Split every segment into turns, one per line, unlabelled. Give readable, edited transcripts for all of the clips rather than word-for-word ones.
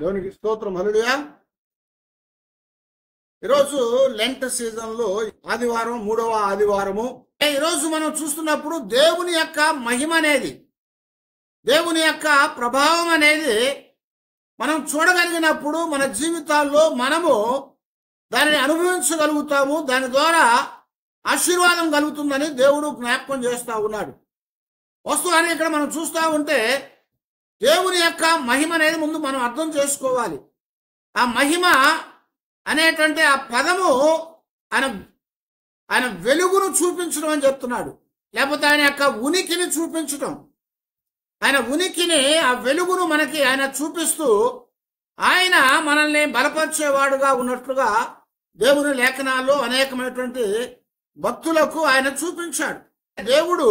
దేవునికి స్తోత్రం. హల్లెలూయా. ఈరోజు లెంట్ సీజన్లో ఆదివారం, 3వ ఆదివారము. ఈరోజు మనం చూస్తున్నప్పుడు దేవుని యొక్క మహిమ అనేది, దేవుని యొక్క ప్రభావం అనేది మనం చూడగలిగినప్పుడు మన జీవితాల్లో మనము దానిని అనుభవించగలుగుతాము. దాని ద్వారా ఆశీర్వాదం కలుగుతుందని దేవుడు జ్ఞాపకం చేస్తూ ఉన్నాడు. వాస్తవానికి ఇక్కడ మనం చూస్తూ ఉంటే దేవుని యొక్క మహిమ అనేది ముందు మనం అర్థం చేసుకోవాలి. ఆ మహిమ అనేటువంటి ఆ పదము ఆయన వెలుగును చూపించడం అని చెప్తున్నాడు, లేకపోతే ఆయన యొక్క ఉనికిని చూపించడం. ఆయన ఉనికిని, ఆ వెలుగును మనకి ఆయన చూపిస్తూ ఆయన మనల్ని బలపరిచేవాడుగా ఉన్నట్లుగా దేవుని లేఖనాల్లో అనేకమైనటువంటి భక్తులకు ఆయన చూపించాడు. దేవుడు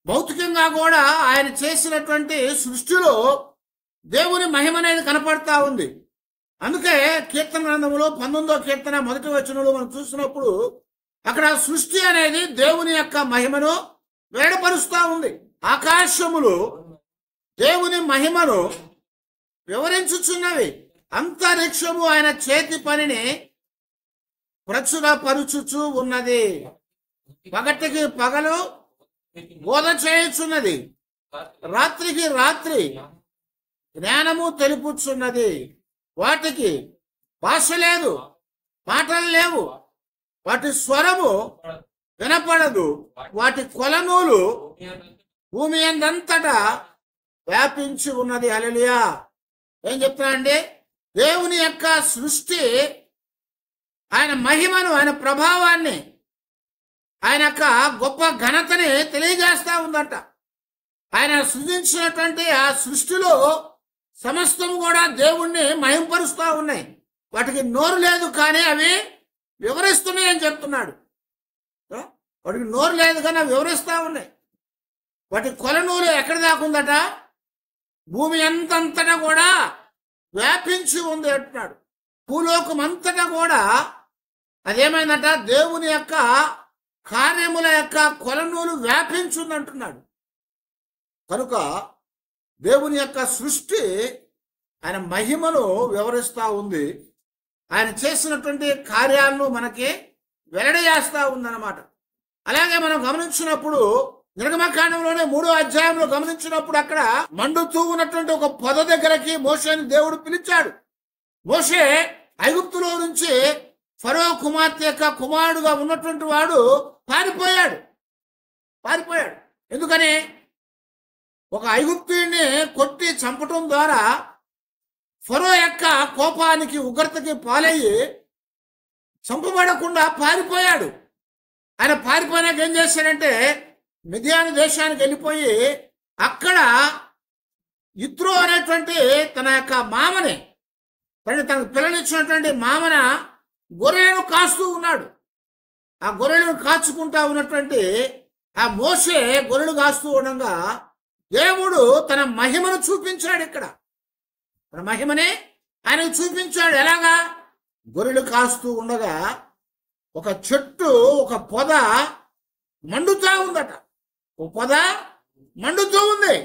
భౌతికంగా కూడా ఆయన చేసినటువంటి సృష్టిలో దేవుని మహిమ అనేది కనపడతా ఉంది. అందుకే కీర్తన గ్రంథంలో 19వ కీర్తన 1వ వచనంలో మనం చూసినప్పుడు అక్కడ సృష్టి అనేది దేవుని యొక్క మహిమను వేడపరుస్తూ ఉంది. ఆకాశములు దేవుని మహిమను వివరించుచున్నవి, అంతరిక్షము ఆయన చేతి పనిని ప్రచురపరుచుచు ఉన్నది. పగటికి పగలు బోధ చేయుచున్నది, రాత్రికి రాత్రి జ్ఞానము తెలుపుచున్నది. వాటికి భాష లేదు, మాటలు లేవు, వాటి స్వరము వినపడదు, వాటి కొలనూలు భూమి అందంతటా వ్యాపించి ఉన్నది. హల్లెలూయా. ఏం చెప్తానండి? దేవుని యొక్క సృష్టి ఆయన మహిమను, ఆయన ప్రభావాన్ని, ఆయన యొక్క గొప్ప ఘనతని తెలియజేస్తా ఉందంట. ఆయన సృజించినటువంటి ఆ సృష్టిలో సమస్తము కూడా దేవుణ్ణి మహింపరుస్తూ ఉన్నాయి. వాటికి నోరు లేదు, కానీ అవి వివరిస్తున్నాయి అని చెప్తున్నాడు. వాటికి నోరు లేదు కానీ అవి వివరిస్తూ ఉన్నాయి. వాటి కొలనూలు ఎక్కడ దాకుందట? భూమి అంతంతటా కూడా వ్యాపించి ఉంది అంటున్నాడు. భూలోకం అంతటా కూడా అదేమైందట? దేవుని యొక్క కార్యముల యొక్క కొలనూలు వ్యాపించింది అంటున్నాడు. కనుక దేవుని యొక్క సృష్టి ఆయన మహిమను వివరిస్తూ ఉంది. ఆయన చేసినటువంటి కార్యాలను మనకి వెల్లడిచేస్తూ ఉందన్నమాట. అలాగే మనం గమనించినప్పుడు నిర్గమకాండంలోనే 3వ అధ్యాయంలో గమనించినప్పుడు అక్కడ మండుతూ ఉన్నటువంటి ఒక పొద దగ్గరకి మోషేని దేవుడు పిలిచాడు. మోషే ఐగుప్తులో నుంచి ఫరో కుమార్తె యొక్క కుమారుడుగా ఉన్నటువంటి వాడు పారిపోయాడు. ఎందుకని? ఒక ఐగుప్తుని కొట్టి చంపటం ద్వారా ఫరో యొక్క కోపానికి, ఉగ్రతకి పాలయ్యి చంపబడకుండా పారిపోయాడు. ఆయన పారిపోయినాక ఏం చేశాడంటే మిద్యాను దేశానికి వెళ్ళిపోయి అక్కడ ఇత్రో అనేటువంటి తన యొక్క మామని, తనకు పిల్లనిచ్చినటువంటి మామన గొర్రెలను కాస్తూ ఉన్నాడు. ఆ గొర్రెలను కాచుకుంటా ఉన్నటువంటి ఆ మోషే గొర్రెలు కాస్తూ ఉండగా దేవుడు తన మహిమను చూపించాడు. ఇక్కడ తన మహిమని ఆయనకు చూపించాడు. ఎలాగా? గొర్రెలు కాస్తూ ఉండగా ఒక చెట్టు, ఒక పొద మండుతూ ఉందట. ఒక పొద మండుతూ ఉంది.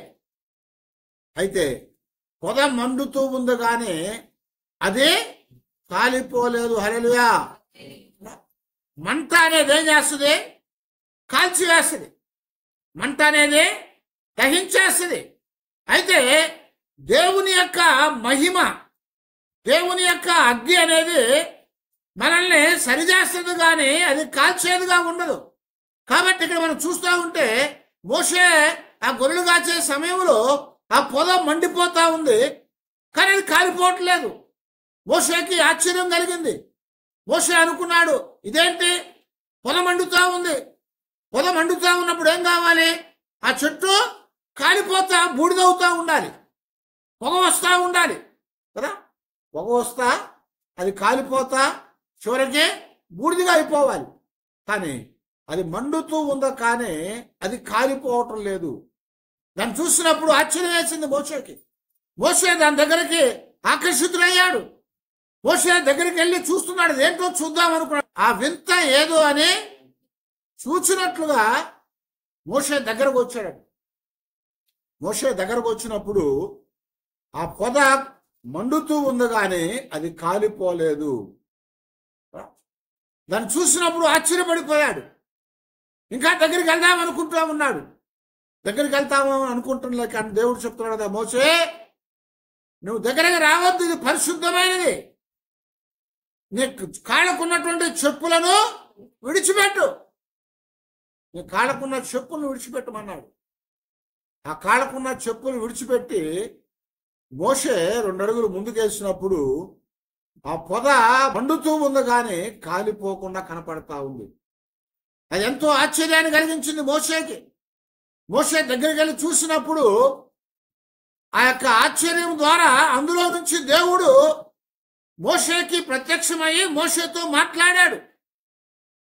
అయితే పొద మండుతూ ఉంది కానీ అది కాలిపోలేదు. హల్లెలూయా. మంట అనేది ఏం చేస్తుంది? కాల్చివేస్తుంది. మంట అనేది దహించేస్తుంది. అయితే దేవుని యొక్క మహిమ, దేవుని యొక్క అగ్ని అనేది మనల్ని సరిచేస్తుంది కానీ అది కాల్చేదిగా ఉండదు. కాబట్టి ఇక్కడ మనం చూస్తూ ఉంటే మోషే ఆ గొర్రెలు కాచే సమయంలో ఆ పొద మండిపోతా ఉంది, కానీ అది కాలిపోవట్లేదు. మోషేకి ఆశ్చర్యం కలిగింది. మోషే అనుకున్నాడు, ఇదేంటి పొద మండుతా ఉంది? పొద మండుతా ఉన్నప్పుడు ఏం కావాలి? ఆ చెట్టు కాలిపోతా బూడిదవుతా ఉండాలి, పొగ వస్తూ ఉండాలి కదా. పొగ వస్తా అది కాలిపోతా చివరికి బూడిదిగా అయిపోవాలి. కానీ అది మండుతూ ఉందో కానీ అది కాలిపోవటం లేదు. దాన్ని చూసినప్పుడు ఆశ్చర్యం వేసింది మోషేకి. మోషే దాని దగ్గరికి ఆకర్షితులయ్యాడు. మోషే దగ్గరికి వెళ్ళి చూస్తున్నాడు, ఏంటో చూద్దాం అనుకున్నాడు. ఆ వింత ఏదో అని చూచినట్లుగా మోషే దగ్గరకు వచ్చాడు. మోషే దగ్గరకు వచ్చినప్పుడు ఆ పొద మండుతూ ఉంది కానీ అది కాలిపోలేదు. దాన్ని చూసినప్పుడు ఆశ్చర్యపడిపోయాడు. ఇంకా దగ్గరికి వెళ్దాం అనుకుంటూ ఉన్నాడు. దగ్గరికి వెళ్తాము అనుకుంటున్నా కానీ దేవుడు చెప్తున్నాడు కదా, మోసే నువ్వు దగ్గరగా రావద్దు, ఇది పరిశుద్ధమైనది, నీ కాళ్ళకున్నటువంటి చెప్పులను విడిచిపెట్టు, నీ కాళ్ళకున్న చెప్పులను విడిచిపెట్టమన్నాడు. ఆ కాళ్ళకున్న చెప్పులు విడిచిపెట్టి మోషే 2 అడుగులు ముందుకేసినప్పుడు ఆ పొద మండుతూ ఉంది కానీ కాలిపోకుండా కనపడతా ఉంది. అది ఎంతో ఆశ్చర్యాన్ని కలిగించింది మోషేకి. మోషే దగ్గరికి వెళ్ళి చూసినప్పుడు ఆ యొక్క ఆశ్చర్యం ద్వారా అందులో నుంచి దేవుడు మోషేకి ప్రత్యక్షమయ్యి మోషేతో మాట్లాడాడు.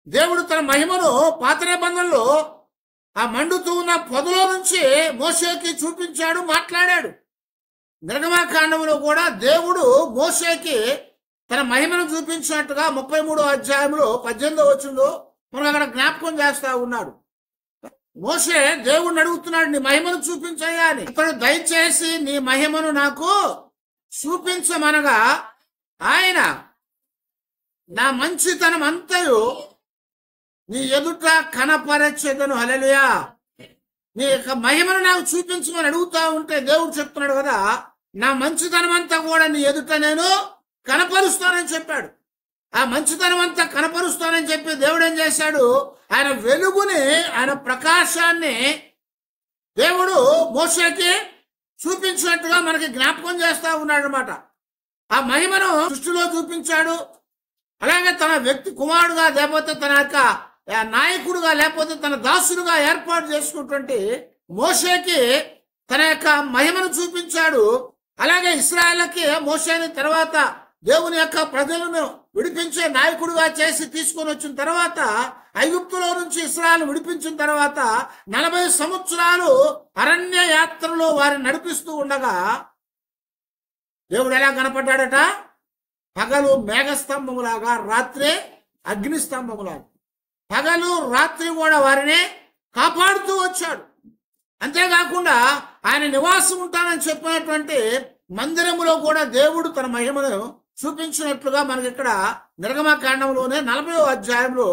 దేవుడు తన మహిమను పాత నిబంధనలో ఆ మండుతూ ఉన్న పొదలో నుంచి మోషేకి చూపించాడు, మాట్లాడాడు. నిర్గమకాండంలో కూడా దేవుడు మోషేకి తన మహిమను చూపించినట్టుగా 33వ అధ్యాయంలో 18వ వచనంలో మనకు అక్కడ జ్ఞాపకం చేస్తా ఉన్నాడు. మోషే దేవుడిని అడుగుతున్నాడు, నీ మహిమను చూపించయ్యా అని. అతడు దయచేసి నీ మహిమను నాకు చూపించమనగా ఆయన నా మంచితనం అంతయు నీ ఎదుట కనపరచెదను. హల్లెలూయా. నీ యొక్క మహిమను నాకు చూపించమని అడుగుతా ఉంటే దేవుడు చెప్తున్నాడు కదా, నా మంచితనం అంతా కూడా నీ ఎదుట నేను కనపరుస్తానని చెప్పాడు. ఆ మంచితనం అంతా కనపరుస్తానని చెప్పి దేవుడు ఏం చేశాడు, ఆయన వెలుగుని, ఆయన ప్రకాశాన్ని దేవుడు మోషేకి చూపించినట్టుగా మనకి జ్ఞాపకం చేస్తా ఉన్నాడు అనమాట. ఆ మహిమను సృష్టిలో చూపించాడు. అలాగే తన వ్యక్తి కుమారుడుగా, లేకపోతే తన యొక్క నాయకుడుగా, లేకపోతే తన దాసుడుగా ఏర్పాటు చేసుకున్నటువంటి మోషేకి తన యొక్క మహిమను చూపించాడు. అలాగే ఇశ్రాయేలుకి మోషేని తర్వాత దేవుని యొక్క ప్రజలను విడిపించే నాయకుడిగా చేసి తీసుకొని వచ్చిన తర్వాత, ఐగుప్తులో నుంచి ఇశ్రాయేలు విడిపించిన తర్వాత 40 సంవత్సరాలు అరణ్య యాత్రలో వారిని నడిపిస్తూ ఉండగా దేవుడు ఎలా కనపడ్డాడట, పగలు మేఘస్తంభములాగా, రాత్రి అగ్నిస్తంభములాగా. పగలు రాత్రి కూడా వారిని కాపాడుతూ వచ్చాడు. అంతేకాకుండా ఆయన నివాసం ఉంటానని చెప్పినటువంటి మందిరములో కూడా దేవుడు తన మహిమను చూపించినట్లుగా మనకి ఇక్కడ నిర్గమకాండంలోనే 40వ అధ్యాయంలో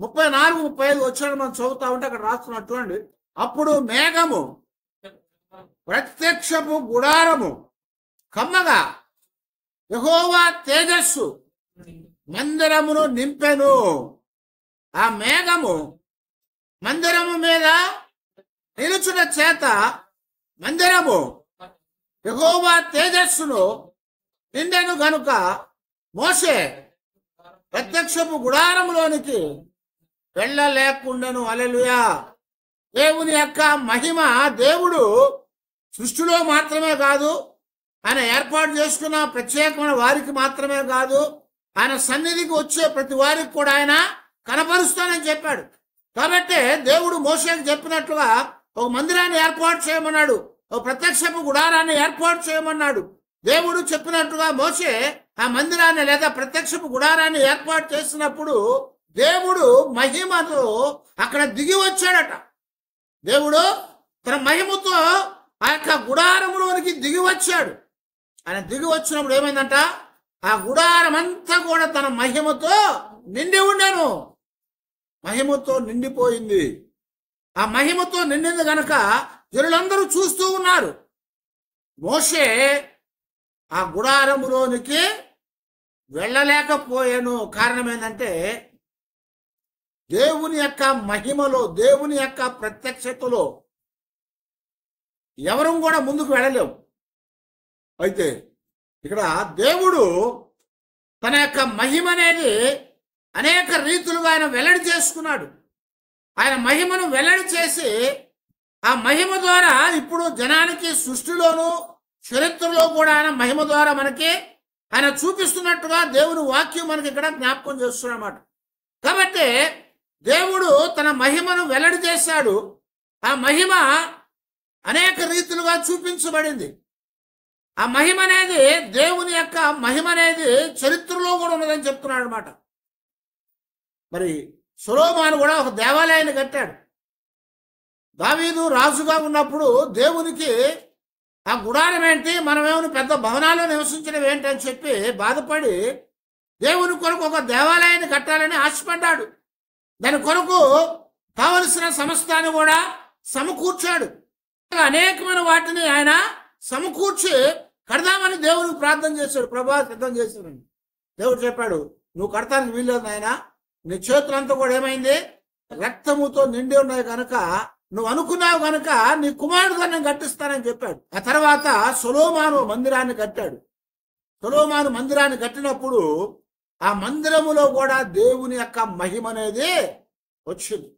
34, 35 వచ్చాడు. మనం చదువుతా ఉంటే అక్కడ రాస్తున్నట్టు అండి. అప్పుడు మేఘము ప్రత్యక్షపు గుడారము కమ్మగా యెహోవా తేజస్సు మందిరమును నింపెను. ఆ మేఘము మందిరము మీద నిలుచుట చేత మందిరము యెహోవా తేజస్సును నిండెను గనుక మోషే ప్రత్యక్షపు గుడారములోనికి వెళ్ళలేకుండాను. హల్లెలూయా. దేవుని యొక్క మహిమ దేవుడు సృష్టిలో మాత్రమే కాదు, ఆయన ఏర్పాటు చేసుకున్న ప్రత్యేకమైన వారికి మాత్రమే కాదు, ఆయన సన్నిధికి వచ్చే ప్రతి వారికి కూడా ఆయన కనపరుస్తానని చెప్పాడు. కాబట్టి దేవుడు మోషేకి చెప్పినట్లుగా ఒక మందిరాన్ని ఏర్పాటు చేయమన్నాడు, ఒక ప్రత్యక్షపు గుడారాన్ని ఏర్పాటు చేయమన్నాడు. దేవుడు చెప్పినట్టుగా మోషే ఆ మందిరాన్ని లేదా ప్రత్యక్షపు గుడారాన్ని ఏర్పాటు చేసినప్పుడు దేవుడు మహిమతో అక్కడ దిగి వచ్చాడట. దేవుడు తన మహిమతో ఆ యొక్క గుడారంలోనికి దిగి వచ్చాడు. ఆయన దిగి వచ్చినప్పుడు ఏమైందంట, ఆ గుడారం అంతా కూడా తన మహిమతో నిండి ఉండను. మహిమతో నిండిపోయింది. ఆ మహిమతో నిండింది గనక జనులందరూ చూస్తూ ఉన్నారు. మోషే ఆ గుడారములోనికి వెళ్ళలేకపోయాను. కారణం ఏంటంటే దేవుని యొక్క మహిమలో, దేవుని యొక్క ప్రత్యక్షతలో ఎవరు కూడా ముందుకు వెళ్ళలేము. అయితే ఇక్కడ దేవుడు తన యొక్క మహిమ అనేది అనేక రీతులుగా ఆయన వెల్లడి చేసుకున్నాడు. ఆయన మహిమను వెల్లడి చేసి ఆ మహిమ ద్వారా ఇప్పుడు జనానికి సృష్టిలోను చరిత్రలో కూడా ఆయన మహిమ ద్వారా మనకి ఆయన చూపిస్తున్నట్టుగా దేవుని వాక్యం మనకి ఇక్కడ జ్ఞాపకం చేస్తున్నమాట. కాబట్టి దేవుడు తన మహిమను వెల్లడి చేశాడు. ఆ మహిమ అనేక రీతులుగా చూపించబడింది. ఆ మహిమ అనేది, దేవుని యొక్క మహిమ అనేది చరిత్రలో కూడా ఉన్నదని చెప్తున్నాడు అనమాట. మరి సొలొమోను కూడా ఒక దేవాలయాన్ని కట్టాడు. దావీదు రాజుగా ఉన్నప్పుడు దేవునికి ఆ గుడారం ఏంటి, మనమేమైనా పెద్ద భవనాల్లో నివసించడం ఏంటి అని చెప్పి బాధపడి దేవుని కొరకు ఒక దేవాలయాన్ని కట్టాలని ఆశపడ్డాడు. దాని కొరకు కావలసిన సమస్తాన్ని కూడా సమకూర్చాడు. అనేకమైన వాటిని ఆయన సమకూర్చి కడదామని దేవునికి ప్రార్థన చేశాడు. ప్రభా సిద్ధం చేశాడు. దేవుడు చెప్పాడు, నువ్వు కడతానికి వీల్లేదు నాయన, నీ చేతులంతా కూడా ఏమైంది, రక్తముతో నిండి ఉన్నాయి కనుక నువ్వు అనుకున్నావు కనుక నీ కుమారుడుగా నేను కట్టిస్తానని చెప్పాడు. ఆ తర్వాత సొలొమోను మందిరాన్ని కట్టాడు. సొలొమోను మందిరాన్ని కట్టినప్పుడు ఆ మందిరములో కూడా దేవుని యొక్క మహిమ అనేది వచ్చింది.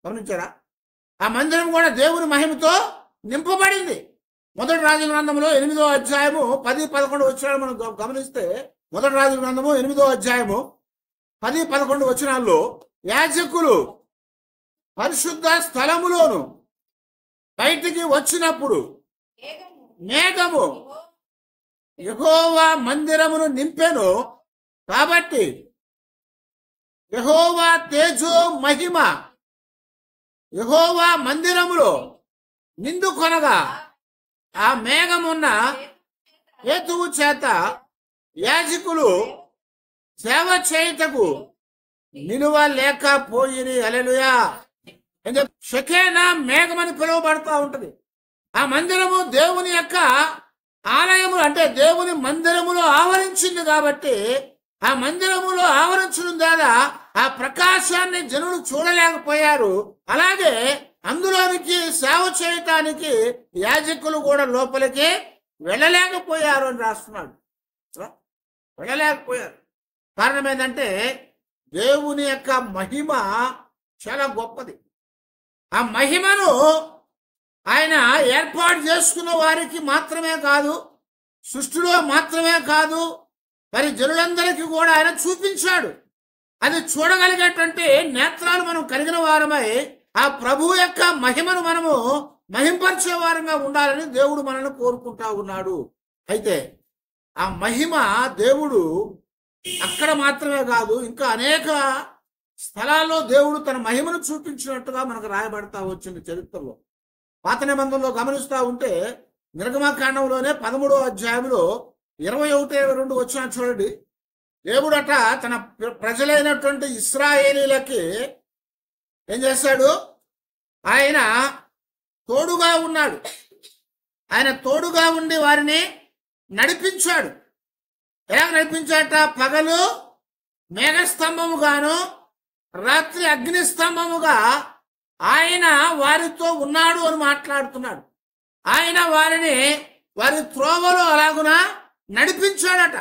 గమనించారా? ఆ మందిరం కూడా దేవుని మహిమతో నింపబడింది. మొదటి రాజుల గ్రంథంలో 8వ అధ్యాయము 10-11 వచనాలు మనం గమనిస్తే, మొదటి రాజుల గ్రంథము 8వ అధ్యాయము 10-11 వచనాల్లో యాజకులు పరిశుద్ధ స్థలములోను బయటికి వచ్చినప్పుడు మేఘము యెహోవా మందిరమును నింపెను. కాబట్టి యెహోవా తేజో మహిమ యెహోవా మందిరములో నిండు కొనగా ఆ మేఘమున్న హేతువు చేత యాజకులు సేవ చేయుటకు నిలువ లేకపోయిరి. హల్లెలూయా. షకేనా మేఘమని పిలువబడతా ఉంటది. ఆ మందిరము దేవుని యొక్క ఆలయము, అంటే దేవుని మందిరములో ఆవరించింది. కాబట్టి ఆ మందిరములో ఆవరించడం ద్వారా ఆ ప్రకాశాన్ని జనులు చూడలేకపోయారు. అలాగే అందులోనికి సేవ చేయటానికి యాజకులు కూడా లోపలికి వెళ్ళలేకపోయారు అని రాస్తున్నాడు. వెళ్ళలేకపోయారు. కారణం ఏంటంటే దేవుని యొక్క మహిమ చాలా గొప్పది. ఆ మహిమను ఆయన ఏర్పాటు చేసుకున్న వారికి మాత్రమే కాదు, సృష్టిలో మాత్రమే కాదు, మరి జనులందరికీ కూడా ఆయన చూపించాడు. అది చూడగలిగేటువంటి నేత్రాలు మనం కలిగిన వారమై ఆ ప్రభు యొక్క మహిమను మనము మహింపరిచే వారంగా ఉండాలని దేవుడు మనల్ని కోరుకుంటా ఉన్నాడు. అయితే ఆ మహిమ దేవుడు అక్కడ మాత్రమే కాదు, ఇంకా అనేక స్థలాల్లో దేవుడు తన మహిమను చూపించినట్టుగా మనకు రాయబడతా వచ్చింది చరిత్రలో. పాత నిబంధనలో గమనిస్తూ ఉంటే నిర్గమకాండంలోనే 13వ అధ్యాయంలో 21-22 వచ్చిన చూడండి. దేవుడట తన ప్రజలైనటువంటి ఇశ్రాయేలీలకి ఏం చేశాడు? ఆయన తోడుగా ఉన్నాడు. ఆయన తోడుగా ఉండి వారిని నడిపించాడు. ఎలా నడిపించాట? పగలు మేఘస్తంభముగాను రాత్రి అగ్నిస్తంభముగా ఆయన వారితో ఉన్నాడు అని మాట్లాడుతున్నాడు. ఆయన వారి త్రోవలో అలాగున నడిపించాడట.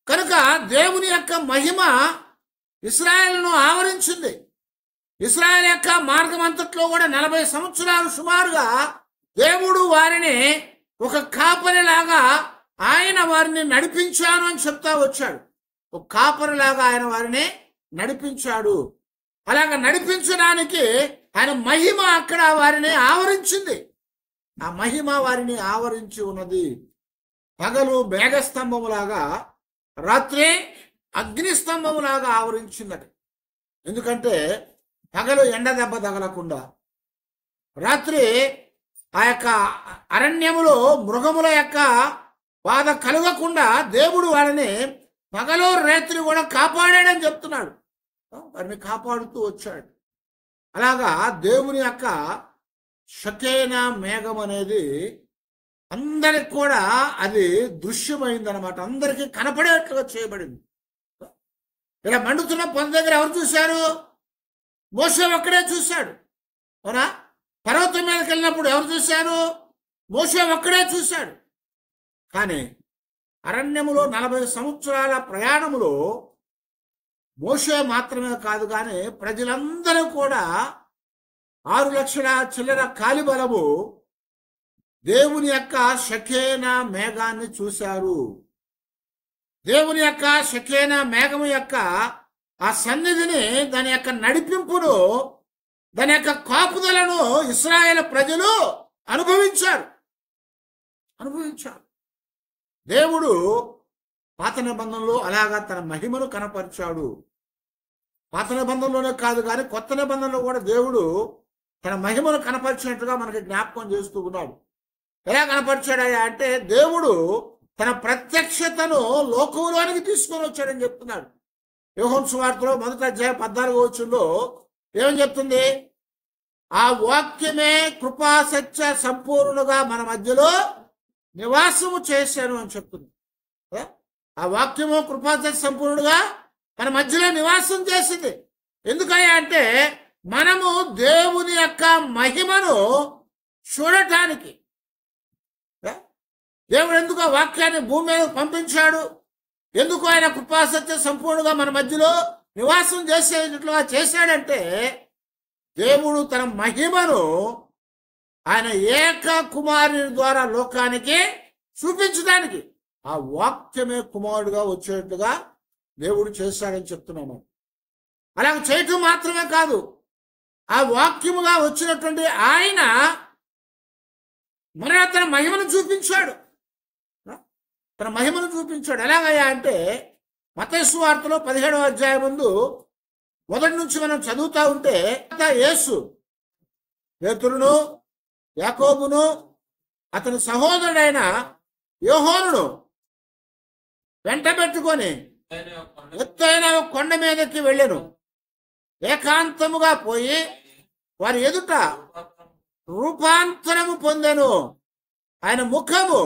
కనుక దేవుని యొక్క మహిమ ఇశ్రాయేలును ఆవరించింది. ఇశ్రాయేలు యొక్క మార్గం అంతట్లో కూడా 40 సంవత్సరాలు సుమారుగా దేవుడు వారిని ఒక కాపరిలాగా ఆయన వారిని నడిపించాను అని చెప్తా వచ్చాడు. ఒక కాపరిలాగా ఆయన వారిని నడిపించాడు. అలాగ నడిపించడానికి ఆయన మహిమ అక్కడ వారిని ఆవరించింది. ఆ మహిమ వారిని ఆవరించి ఉన్నది. పగలు మేఘస్తంభములాగా, రాత్రి అగ్నిస్తంభములాగా ఆవరించిందట. ఎందుకంటే పగలు ఎండ దెబ్బ తగలకుండా, రాత్రి ఆ యొక్క అరణ్యములో మృగముల యొక్క బాధ కలగకుండా దేవుడు వారిని పగలు రాత్రి కూడా కాపాడాడని చెప్తున్నాడు. వారిని కాపాడుతూ వచ్చాడు. అలాగా దేవుని యొక్క షకేనా మేఘం అనేది అందరికి కూడా అది దృశ్యమైందనమాట. అందరికీ కనపడేట్లుగా చేయబడింది. ఇలా మండుతున్న పొంద దగ్గర ఎవరు చూశారు? మోషే ఒక్కడే చూశాడు. అవునా? పర్వతం మీదకి వెళ్ళినప్పుడు ఎవరు చూశారు? మోషే ఒక్కడే చూశాడు. కానీ అరణ్యములో 40 సంవత్సరాల ప్రయాణములో మోషే మాత్రమే కాదు, కానీ ప్రజలందరూ కూడా 6 లక్షల చిల్లర కాలిబలము దేవుని యొక్క షకేనా మేఘాన్ని చూశారు. దేవుని యొక్క షకేనా మేఘము యొక్క ఆ సన్నిధిని, దాని యొక్క నడిపింపును, దాని యొక్క కాపుదలను ఇశ్రాయేలు ప్రజలు అనుభవించారు. దేవుడు పాత నిబంధనలో అలాగా తన మహిమను కనపరిచాడు. పాత నిబంధనలోనే కాదు కానీ కొత్త నిబంధనలో కూడా దేవుడు తన మహిమను కనపరిచినట్టుగా మనకి జ్ఞాపకం చేస్తూ ఉన్నాడు. ఎలా కనపరిచాడయ్యా అంటే దేవుడు తన ప్రత్యక్షతను లోకంలోనికి తీసుకొని వచ్చాడని చెప్తున్నాడు. యోహాను సువార్తలో 1:14 ఏమని చెప్తుంది? ఆ వాక్యమే కృపా సత్య సంపూర్ణులుగా మన మధ్యలో నివాసము చేశాను అని చెప్తుంది. ఆ వాక్యము కృపా సత్య సంపూర్ణుడుగా మన మధ్యలో నివాసం చేసింది. ఎందుకయ్యా అంటే మనము దేవుని యొక్క మహిమను చూడటానికి. దేవుడు ఎందుకు ఆ వాక్యాన్ని భూమి మీద పంపించాడు? ఎందుకు ఆయన కృపా సత్య సంపూర్ణంగా మన మధ్యలో నివాసం చేసేటట్లుగా చేశాడంటే దేవుడు తన మహిమను ఆయన ఏక కుమారుని ద్వారా లోకానికి చూపించడానికి ఆ వాక్యమే కుమారుడుగా వచ్చేట్టుగా దేవుడు చేశాడని చెప్తున్నాను. అలాగ చేయటం మాత్రమే కాదు, ఆ వాక్యముగా వచ్చినటువంటి ఆయన మన తన మహిమను చూపించాడు. తన మహిమను చూపించాడు. ఎలాగయ్యా అంటే మత్తయి సువార్తలో 17వ అధ్యాయం ముందు మొదటి నుంచి మనం చదువుతా ఉంటే యేసు పేతురును, యాకోబును, అతని సహోదరుడైన యోహానును వెంటబెట్టుకొని ఎత్తైన కొండ మీదకి వెళ్ళెను. ఏకాంతముగా పోయి వారి ఎదుట రూపాంతరము పొందెను. ఆయన ముఖము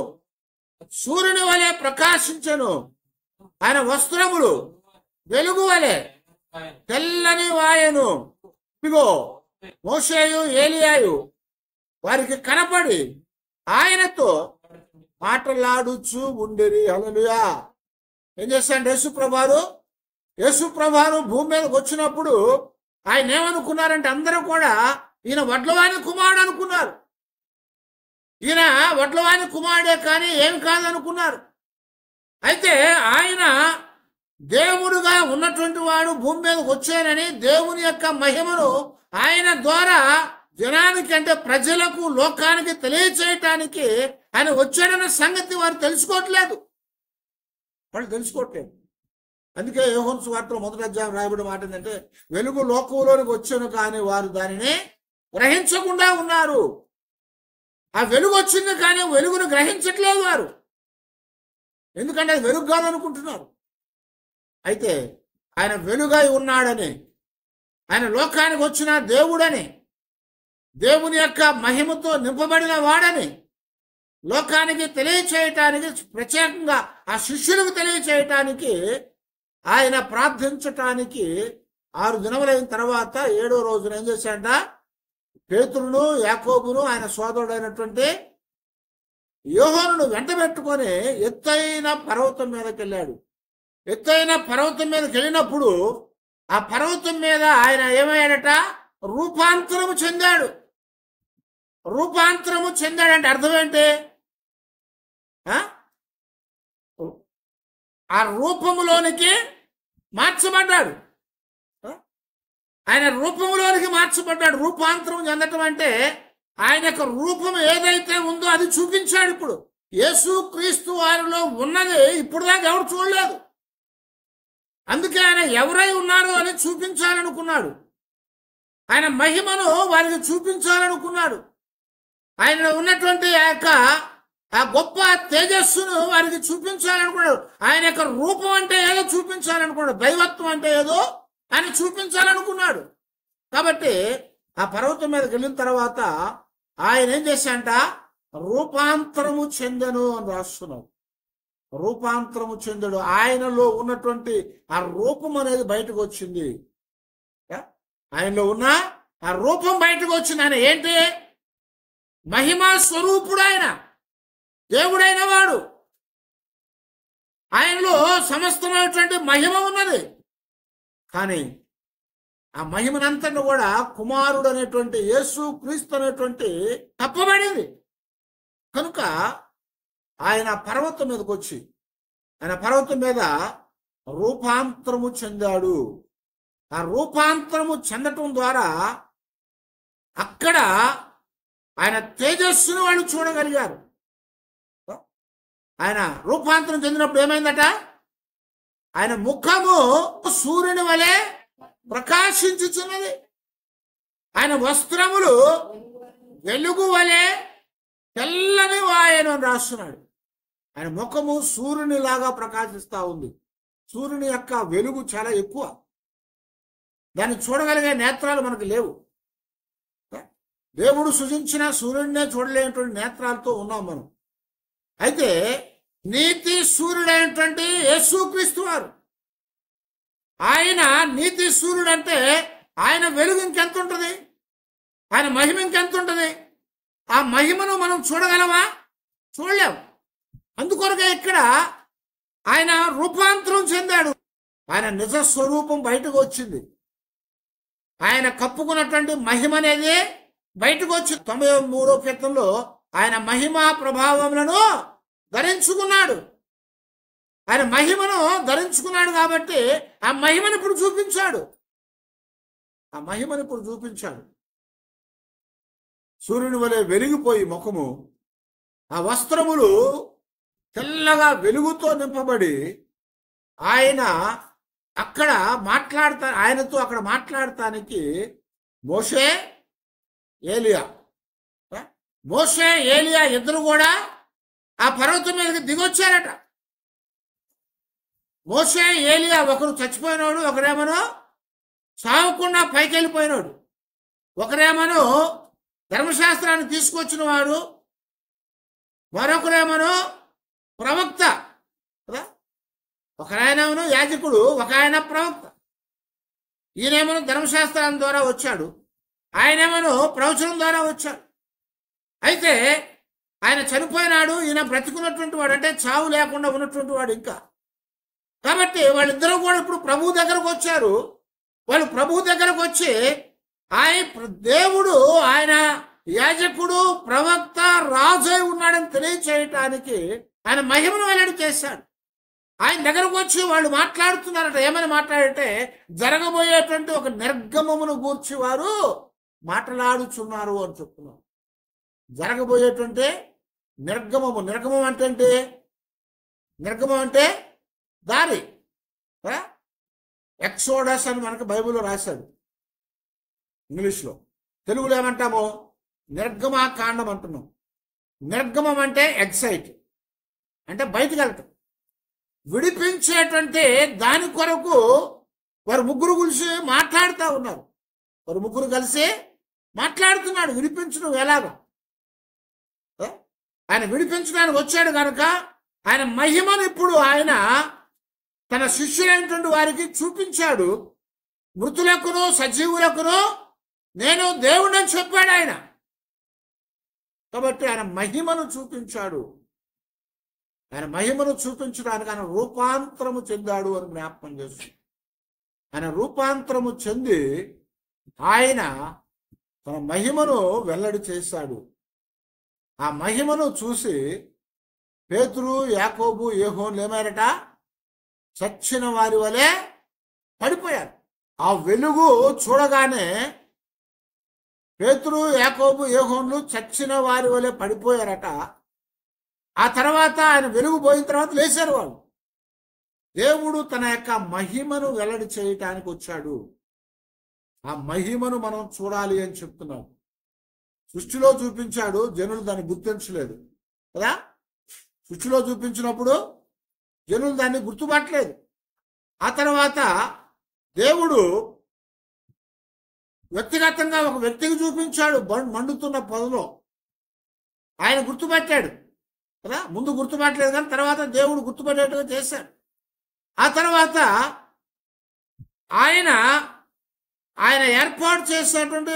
సూర్యుని వలె ప్రకాశించెను. ఆయన వస్త్రములు వెలుగు వలె తెల్లని వాయెను. ఇదిగో మోషేయు ఏలియాయు వారికి కనపడి ఆయనతో మాటలాడుచూ ఉండేది. హల్లెలూయా. ఏం చేశాడు యేసు ప్రభువారు భూమి మీదకి వచ్చినప్పుడు ఆయన ఏమనుకున్నారంటే అందరూ కూడా ఈయన వడ్లవాని కుమారుడు అనుకున్నారు. ఈయన వడ్లవాని కుమారుడే కానీ ఏమి కాదనుకున్నారు. అయితే ఆయన దేవుడుగా ఉన్నటువంటి వాడు భూమి మీదకి వచ్చానని దేవుని యొక్క మహిమను ఆయన ద్వారా జనానికి అంటే ప్రజలకు లోకానికి తెలియచేయటానికి ఆయన వచ్చాడన్న సంగతి వారు తెలుసుకోవట్లేదు. అందుకే యోహాను సువార్తలో 1వ అధ్యాయం రాయబడిన మాట ఏంటంటే వెలుగు లోకంలోనికి వచ్చాను కానీ వారు దానిని గ్రహించకుండా ఉన్నారు. ఆ వెలుగు వచ్చింది కానీ వెలుగును గ్రహించట్లేదు వారు. ఎందుకంటే అది వెలుగు కాదనుకుంటున్నారు. అయితే ఆయన వెలుగై ఉన్నాడని, ఆయన లోకానికి వచ్చిన దేవుడని, దేవుని యొక్క మహిమతో నింపబడిన వాడని లోకానికి తెలియచేయటానికి, ప్రత్యేకంగా ఆ శిష్యులకు తెలియచేయటానికి ఆయన ప్రార్థించటానికి 6 దినములైన తర్వాత 7వ రోజున ఏం చేశాడ? పేతురును, యాకోబును, ఆయన సోదరుడైనటువంటి యోహానును వెంటబెట్టుకొని ఎత్తైన పర్వతం మీదకి వెళ్ళాడు. ఎత్తైన పర్వతం మీదకి వెళ్ళినప్పుడు ఆ పర్వతం మీద ఆయన ఏమయ్యాడట? రూపాంతరము చెందాడు. రూపాంతరము చెందాడంటే అర్థం ఏంటి? ఆ రూపములోనికి మార్చబడ్డాడు. ఆయన రూపంలోనికి మార్చబడ్డాడు. రూపాంతరం చెందటం అంటే ఆయన యొక్క రూపం ఏదైతే ఉందో అది చూపించాడు. ఇప్పుడు యేసు క్రీస్తు వారిలో ఉన్నది ఇప్పుడు దాకా ఎవరు చూడలేదు. అందుకే ఆయన ఎవరై ఉన్నారు అని చూపించాలనుకున్నాడు. ఆయన మహిమను వారికి చూపించాలనుకున్నాడు. ఆయన ఉన్నటువంటి ఆ గొప్ప తేజస్సును వారికి చూపించాలనుకున్నాడు. ఆయన యొక్క రూపం అంటే ఏదో చూపించాలనుకున్నాడు. దైవత్వం అంటే ఏదో ఆయన చూపించాలనుకున్నాడు. కాబట్టి ఆ పర్వతం మీదకి వెళ్ళిన తర్వాత ఆయన ఏం చేశాడంట? రూపాంతరము చెందను అని రాస్తున్నాడు. రూపాంతరము చెందడు. ఆయనలో ఉన్నటువంటి ఆ రూపం అనేది బయటకు వచ్చింది. ఆయనలో ఉన్న ఆ రూపం బయటకు వచ్చింది. ఆయన ఏంటి? మహిమా స్వరూపుడు. ఆయన దేవుడైన వాడు. ఆయనలో సమస్తమైనటువంటి మహిమ ఉన్నది. కానీ ఆ మహిమనంతను కూడా కుమారుడు అనేటువంటి యేసు క్రీస్తు అనేటువంటి తప్పబడింది. కనుక ఆయన పర్వతం మీదకి వచ్చి ఆయన పర్వతం మీద రూపాంతరము చెందాడు. ఆ రూపాంతరము చెందటం ద్వారా అక్కడ ఆయన తేజస్సును వాళ్ళు చూడగలిగారు. ఆయన రూపాంతరం చెందినప్పుడు ఏమైందట? ఆయన ముఖము సూర్యుని వలె ప్రకాశించుచున్నది. ఆయన వస్త్రములు వెలుగు వలె తెల్లని వాయను అని రాస్తున్నాడు. ఆయన ముఖము సూర్యునిలాగా ప్రకాశిస్తూ ఉంది. సూర్యుని యొక్క వెలుగు చాలా ఎక్కువ. దాన్ని చూడగలిగే నేత్రాలు మనకు లేవు. దేవుడు సృజించిన సూర్యుడినే చూడలేనటువంటి నేత్రాలతో ఉన్నాం మనం. అయితే నీతి సూర్యుడైనటువంటి యేసుక్రీస్తు వారు, ఆయన నీతి సూర్యుడు అంటే ఆయన వెలుగు ఇంకెంత ఉంటుంది, ఆయన మహిమ ఇంకెంత ఉంటుంది. ఆ మహిమను మనం చూడగలమా? చూడలేము. అందుకొరకే ఇక్కడ ఆయన రూపాంతరం చెందాడు. ఆయన నిజ స్వరూపం బయటకు వచ్చింది. ఆయన కప్పుకున్నటువంటి మహిమ అనేది బయటకు వచ్చి 93వ కీర్తనలో ఆయన మహిమా ప్రభావములను ధరించుకున్నాడు. ఆయన మహిమను ధరించుకున్నాడు కాబట్టి ఆ మహిమను ఇప్పుడు చూపించాడు. ఆ మహిమను ఇప్పుడు చూపించాడు. సూర్యుని వలె వెలిగిపోయి ముఖము, ఆ వస్త్రములు తెల్లగా వెలుగుతో నింపబడి ఆయన ఆయనతో అక్కడ మాట్లాడటానికి మోషే ఏలియా ఇద్దరు కూడా ఆ పర్వతం మీదకి దిగొచ్చారట. మోషే ఏలియా ఒకరు చచ్చిపోయినాడు, ఒకరేమో సావకుండా పైకి వెళ్ళిపోయినాడు, ఒకరేమో ధర్మశాస్త్రాన్ని తీసుకొచ్చిన వాడు, మరొకరేమో ప్రవక్త కదా. ఒకరాయనేమో యాజకుడు, ఒక ఆయన ప్రవక్త. ఈయనేమో ధర్మశాస్త్రం ద్వారా వచ్చాడు, ఆయనేమో ప్రవచనం ద్వారా వచ్చాడు. అయితే ఆయన చనిపోయినాడు, ఈయన బ్రతికున్నటువంటి వాడు, అంటే చావు లేకుండా ఉన్నటువంటి వాడు ఇంకా. కాబట్టి వాళ్ళిద్దరూ కూడా ఇప్పుడు ప్రభు దగ్గరకు వచ్చారు. వాళ్ళు ప్రభు దగ్గరకు వచ్చి దేవుడు ఆయన యాజకుడు, ప్రవక్త, రాజు ఉన్నాడని తెలియచేయటానికి ఆయన మహిమను వెల్లడి చేశాడు. ఆయన దగ్గరకు వచ్చి వాళ్ళు మాట్లాడుతున్నారట. ఏమని మాట్లాడితే జరగబోయేటువంటి ఒక నిర్గమమును గూర్చి వారు మాట్లాడుచున్నారు అని చెప్తున్నారు. జరగబోయేటువంటి నిర్గమం అంటే దారి. ఎక్సోడస్ అని మనకు బైబిల్లో రాశాడు ఇంగ్లీష్లో. తెలుగులో ఏమంటామో నిర్గమాకాండం అంటున్నాం. నిర్గమం అంటే ఎగ్జైట్, అంటే బయటకు వెళ్ళటం, విడిపించేటువంటి దాని కొరకు వారు ముగ్గురు కలిసి మాట్లాడుతూ ఉన్నారు. వారు ముగ్గురు కలిసి మాట్లాడుతున్నాడు. విడిపించడం ఎలాగా? ఆయన విడిపించడానికి వచ్చాడు కనుక ఆయన మహిమను ఇప్పుడు ఆయన తన శిష్యులైనటువంటి వారికి చూపించాడు. మృతులకును సజీవులకును నేను దేవుడని చెప్పాడు ఆయన. కాబట్టి ఆయన మహిమను చూపించాడు. ఆయన మహిమను చూపించడానికి ఆయన రూపాంతరము చెందాడు అని జ్ఞాపకం చేస్తుంది. ఆయన రూపాంతరము చెంది ఆయన తన మహిమను వెల్లడి చేశాడు. ఆ మహిమను చూసి పేతురు, యాకోబు, యోహోన్లు ఏమారట? చచ్చిన వారి వలె పడిపోయారు. ఆ వెలుగు చూడగానే పేతురు, యాకోబు, యోహోన్లు చచ్చిన వారి వలె పడిపోయారట. ఆ తర్వాత ఆయన వెలుగు పోయిన తర్వాత లేచారు వాళ్ళు. దేవుడు తన యొక్క మహిమను వెల్లడి చేయటానికి వచ్చాడు. ఆ మహిమను మనం చూడాలి అని చెప్తున్నాడు. సృష్టిలో చూపించాడు, జనులు దాన్ని గుర్తించలేదు కదా. సృష్టిలో చూపించినప్పుడు జనులు దాన్ని గుర్తుపట్టలేదు. ఆ తర్వాత దేవుడు వ్యక్తిగతంగా ఒక వ్యక్తికి చూపించాడు. మండుతున్న పొదలో ఆయన గుర్తుపట్టాడు కదా. ముందు గుర్తుపట్టలేదు కానీ తర్వాత దేవుడు గుర్తుపట్టేట్టుగా చేశాడు. ఆ తర్వాత ఆయన ఏర్పాటు చేసినటువంటి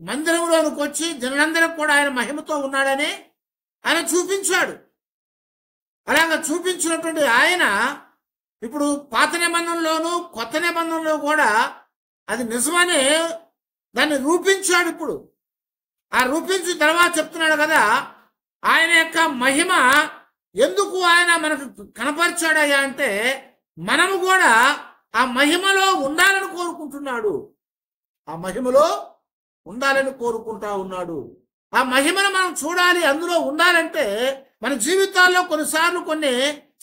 మందిరంలోనికి వచ్చి జనులందరికీ కూడా ఆయన మహిమతో ఉన్నాడని ఆయన చూపించాడు. అలాగా చూపించినటువంటి ఆయన ఇప్పుడు పాత నిబంధనలోను కొత్త నిబంధనలో కూడా అది నిజమని దాన్ని రూపించాడు. ఇప్పుడు ఆ రూపించిన తర్వాత చెప్తున్నాడు కదా, ఆయన యొక్క మహిమ ఎందుకు ఆయన మనకు కనపరిచాడయ్యా అంటే మనము కూడా ఆ మహిమలో ఉండాలని కోరుకుంటున్నాడు. ఆ మహిమలో ఉండాలని కోరుకుంటా ఉన్నాడు. ఆ మహిమను మనం చూడాలి, అందులో ఉండాలంటే మన జీవితాల్లో కొన్నిసార్లు కొన్ని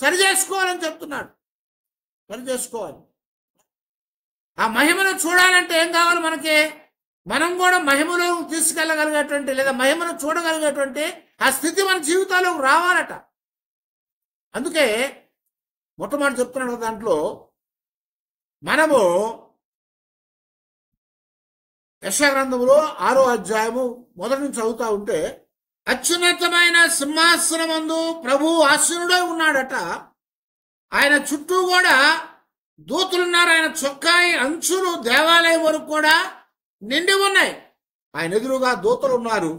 సరి చేసుకోవాలని చెప్తున్నాడు. సరి చేసుకోవాలి. ఆ మహిమను చూడాలంటే ఏం కావాలి? మనకి మనం కూడా మహిమలో తీసుకెళ్ళగలిగేటువంటి లేదా మహిమను చూడగలిగేటువంటి ఆ స్థితి మన జీవితాల్లోకి రావాలట. అందుకే మొట్టమొదటి చెప్తున్నాడు దాంట్లో మనము యెషయా గ్రంథంలో 6వ అధ్యాయము మొదటి నుంచి చదువుతా ఉంటే, అత్యున్నతమైన సింహాసనమందు ప్రభువు ఆసీనుడై ఉన్నాడట. ఆయన చుట్టూ కూడా దూతలున్నారు. ఆయన చొక్కాయి అంచులు దేవాలయం వరకు కూడా నిండి ఉన్నాయి. ఆయన ఎదురుగా దూతలు ఉన్నారు.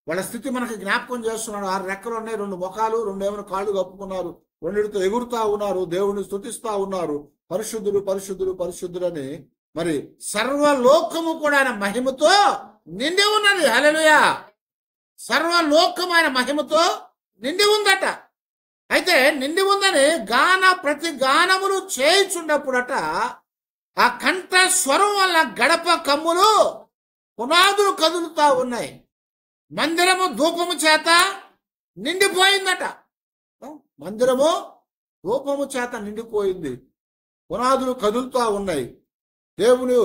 వాళ్ళ స్థితి మనకి జ్ఞాపకం చేస్తున్నాడు. 6 రెక్కలు ఉన్నాయి, 2 ముఖాలు, 2 ఏమైనా కాళ్ళు కప్పుకున్నారు, 2 ఎగురుతా ఉన్నారు, దేవుడిని స్తుతిస్తా ఉన్నారు. పరిశుద్ధుడు పరిశుద్ధుడు పరిశుద్ధుడని. మరి సర్వలోకము కూడా ఆయన మహిమతో నిండి ఉన్నది. హల్లెలూయా. సర్వలోకము ఆయన మహిమతో నిండి ఉందట. అయితే నిండి ఉందని ప్రతి గానములు చేయుచున్నప్పుడట ఆ కంఠ స్వరం వల్ల గడప కమ్ములు పునాదులు కదులుతా ఉన్నాయి. మందిరము ధూపము చేత నిండిపోయిందట. మందిరము ధూపము చేత నిండిపోయింది. పునాదులు కదులుతా ఉన్నాయి. దేవుడు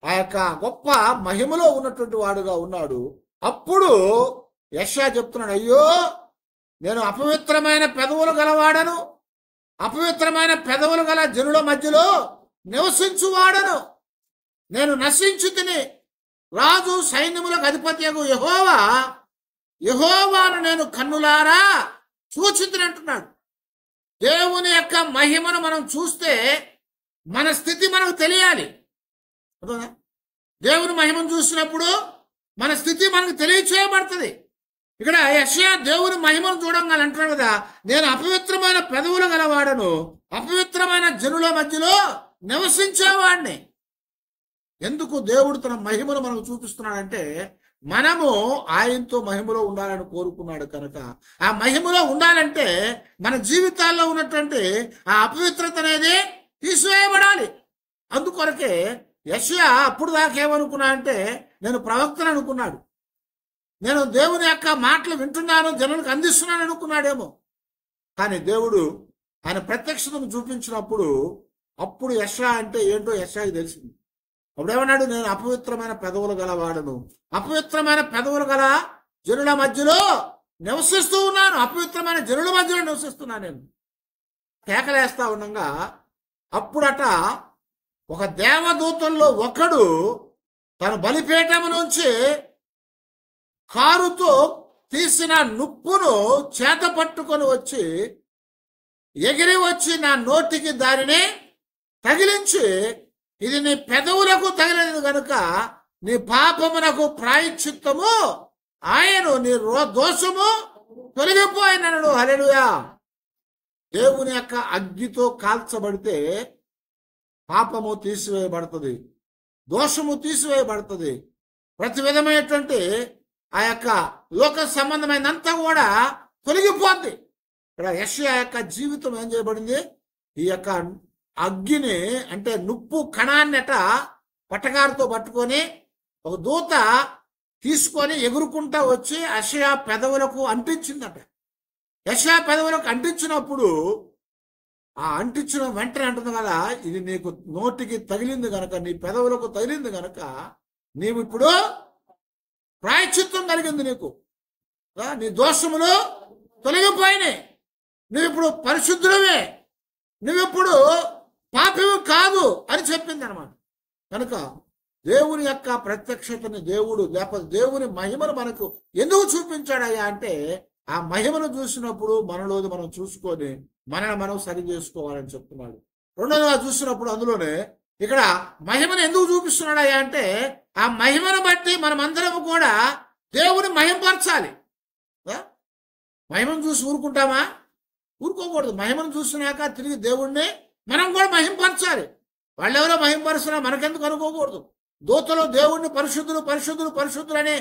ఆ యొక్క గొప్ప మహిమలో ఉన్నటువంటి వాడుగా ఉన్నాడు. అప్పుడు యెషయా చెప్తున్నాడు, అయ్యో నేను అపవిత్రమైన పెదవులు గలవాడను, అపవిత్రమైన పెదవులు గల జనుల మధ్యలో నివసించువాడను, నేను నశించి తిని రాజు సైన్యములకు అధిపతియగు యెహోవాను నేను కన్నులారా చూచితినంటున్నాడు. దేవుని యొక్క మహిమను మనం చూస్తే మన స్థితి మనకు తెలియాలి. దేవుని మహిమను చూసినప్పుడు మన స్థితి మనకు తెలియచేయబడుతుంది. ఇక్కడ యెషయా దేవుని మహిమను చూడంగా అంటాడు కదా, నేను అపవిత్రమైన పెదవులు గలవాడను, అపవిత్రమైన జనుల మధ్యలో నివసించేవాడిని. ఎందుకు దేవుడు తన మహిమను మనకు చూపిస్తున్నాడంటే మనము ఆయనతో మహిమలో ఉండాలని కోరుకున్నాడు కనుక. ఆ మహిమలో ఉండాలంటే మన జీవితాల్లో ఉన్నటువంటి ఆ అపవిత్రత అనేది తీసివేయబడాలి. అందుకొరకే యెషయా అప్పుడు దాకా ఏమనుకున్నా అంటే నేను ప్రవక్తను అనుకున్నాడు, నేను దేవుని యొక్క మాటలు వింటున్నాను, జనులకు అందిస్తున్నాను అనుకున్నాడేమో. కానీ దేవుడు ఆయన ప్రత్యక్షతను చూపించినప్పుడు అప్పుడు యెషయా అంటే ఏంటో యెషయాకి తెలిసింది. అప్పుడేమన్నాడు, నేను అపవిత్రమైన పెదవులు గలవాడను, అపవిత్రమైన పెదవులు గల జనుల మధ్యలో నివసిస్తూ ఉన్నాను, అపవిత్రమైన జనుల మధ్యలో నివసిస్తున్నాను నేను కేకలేస్తా ఉండగా. అప్పుడట ఒక దేవదూతల్లో ఒకడు తన బలిపీఠము నుంచి కారుతో తీసిన నుప్పును చేత పట్టుకొని వచ్చి ఎగిరి వచ్చి నా నోటికి దానిని తగిలించి, ఇది నీ పెదవులకు తగిలినది గనుక నీ పాపమునకు ప్రాయశ్చిత్తము ఆయన, నీ దోషము తొలగిపోయినడు. హల్లెలూయా. దేవుని యొక్క అగ్నితో కాల్చబడితే పాపము తీసివేయబడుతుంది, దోషము తీసివేయబడుతుంది, ప్రతి విధమైనటువంటి ఆ యొక్క లోక సంబంధమైనంతా కూడా తొలగిపోద్ది. ఇక్కడ యెషయా యొక్క జీవితం ఏం చేయబడింది, ఈ యొక్క అగ్గిని అంటే నుప్పు కణాన్నట పట్టకారుతో పట్టుకొని ఒక దూత తీసుకొని ఎగురుకుంటా వచ్చి యెషయా పెదవులకు అంటించిందట. యెషయా పెదవులకు అంటించినప్పుడు ఆ అంటించిన వెంటనే అంటుంది కదా, ఇది నీకు నోటికి తగిలింది కనుక, నీ పెదవులకు తగిలింది కనుక నీవు ఇప్పుడు ప్రాయశ్చిత్తం కలిగింది, నీకు నీ దోషములు తొలగిపోయినాయి, నువ్వు ఇప్పుడు పరిశుద్ధులవే, నువ్విప్పుడు పాపివి కాదు అని చెప్పింది అనమాట. కనుక దేవుని యొక్క ప్రత్యక్షతని లేకపోతే దేవుని మహిమను మనకు ఎందుకు చూపించాడయ్యా అంటే ఆ మహిమను చూసినప్పుడు మనలోది మనం చూసుకొని మనల్ని మనం సరి చేసుకోవాలని చెప్తున్నాడు. రెండోదిగా చూసినప్పుడు అందులోనే ఇక్కడ మహిమను ఎందుకు చూపిస్తున్నాడయ్యా అంటే ఆ మహిమను బట్టి మనమందరం కూడా దేవుని మహిమపరచాలి. మహిమను చూసి ఊరుకుంటామా? ఊరుకోకూడదు. మహిమను చూసినాక తిరిగి దేవుణ్ణి మనం కూడా మహిమపరచాలి. వాళ్ళెవరో మహిమపరుస్తున్నా మనకెందుకు అనుకోకూడదు. దూతలు దేవుణ్ణి పరిశుద్ధులు పరిశుద్ధులు పరిశుద్ధులు అని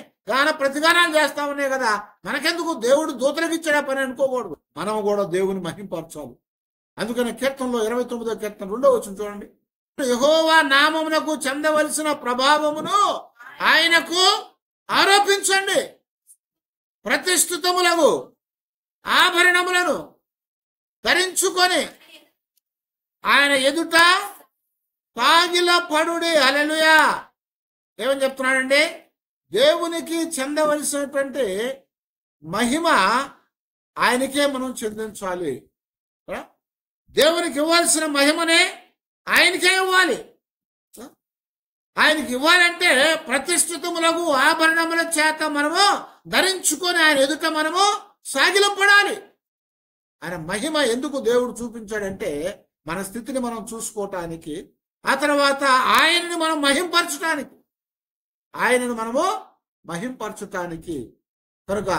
ప్రతిగానాలు చేస్తా ఉన్నాయి కదా, మనకెందుకు దేవుడు దూతలకు ఇచ్చాడా పని అనుకోకూడదు. మనం కూడా దేవుని మహిమపరచాలి. అందుకని కీర్తనలో 29వ కీర్తన 2వ వచనం చూడండి, యెహోవా నామమునకు చెందవలసిన ప్రభావమును ఆయనకు ఆరోపించండి, ప్రతిష్ఠితములకు ఆభరణములను ధరించుకొని ఆయన ఎదుట తాగిల పడుడి. హల్లెలూయా. ఏమని చెప్తున్నాడండి? దేవునికి చెందవలసినటువంటి మహిమ ఆయనకే మనం చెందించాలి. దేవునికి ఇవ్వాల్సిన మహిమనే ఆయనకే ఇవ్వాలి. ఆయనకి ఇవ్వాలంటే ప్రతిష్ఠితములకు ఆభరణముల చేత మనము ధరించుకొని ఆయన ఎదుట మనము సాగిలపడాలి. ఆయన మహిమ ఎందుకు దేవుడు చూపించాడంటే మన స్థితిని మనం చూసుకోవటానికి, ఆ తర్వాత ఆయనని మనం మహింపరచటానికి, ఆయనను మనము మహింపరచటానికి. కనుక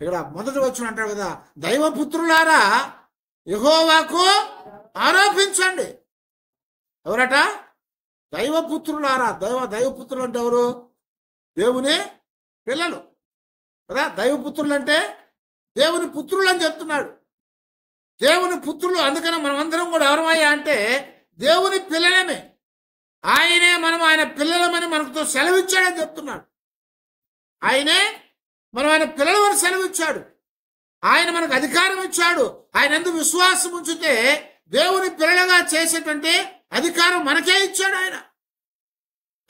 ఇక్కడ మొదటి వచనం అంటారు కదా, దైవపుత్రులారా యెహోవాకు ఆరోపించండి. ఎవరట? దైవపుత్రులారా. దైవపుత్రులు అంటే ఎవరు? దేవుని పిల్లలు కదా. దైవపుత్రులు అంటే దేవుని పుత్రులు అని చెప్తున్నాడు. దేవుని పుత్రులు. అందుకని మనం అందరం కూడా ఎవరమయ్యా అంటే దేవుని పిల్లలమే. ఆయనే మనం ఆయన పిల్లలమని మనతో సెలవిచ్చాడని చెప్తున్నాడు. ఆయనే మనం ఆయన పిల్లలమని సెలవిచ్చాడు. ఆయన మనకు అధికారం ఇచ్చాడు. ఆయన ఎందుకు విశ్వాసం ఉంచితే దేవుని పిల్లలుగా చేసేటువంటి అధికారం మనకే ఇచ్చాడు ఆయన.